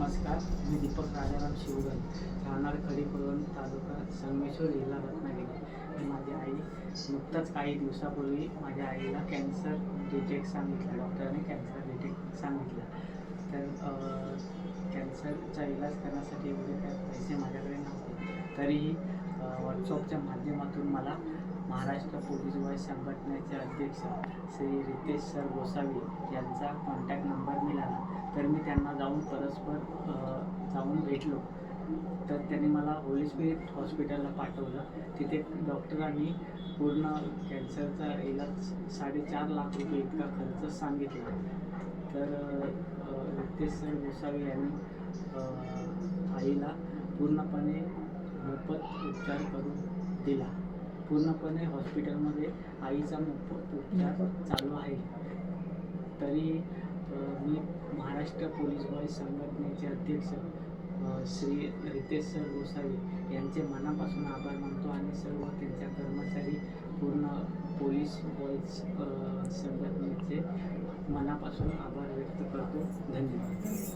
नमस्कार, मी दीपक राजाराम शिवगण, राहणार खडीपळवण, तालुका संगमेश्वर, जिल्हा रत्नागिरी. माझी आई नुकताच काही दिवसापूर्वी माझ्या आईला कॅन्सर डिटेक्ट सांगितला. डॉक्टरांनी कॅन्सर डिटेक्ट सांगितला. तर कॅन्सरचा इलाज करण्यासाठी एवढे काय पैसे माझ्याकडे नव्हते. तरीही व्हॉट्सअपच्या माध्यमातून मला महाराष्ट्र पोलीस बॉय संघटनेचे अध्यक्ष श्री रितेश सर गोसावी यांचा कॉन्टॅक्ट नंबर मिळाला. तर मी त्यांना परस्पर जाऊन भेटलो. तर त्यांनी मला होली स्पिरिट हॉस्पिटलला पाठवलं. तिथे डॉक्टरांनी पूर्ण कॅन्सरचा इलाज 4.5 लाख रुपये इतका खर्च सांगितला. तर रितेश सर गोसावी यांनी आईला पूर्णपणे मोफत उपचार करून दिला. पूर्णपणे हॉस्पिटलमध्ये आईचा मोफत उपचार चालू आहे. तरी मी महाराष्ट्र पोलीस बॉय संघटनेचे अध्यक्ष श्री रितेश सर गोसावी यांचे मनापासून आभार मानतो आणि सर्व त्यांच्या कर्मचारी पूर्ण पोलीस बॉयज संघटनेचे मनापासून आभार व्यक्त करतो. धन्यवाद.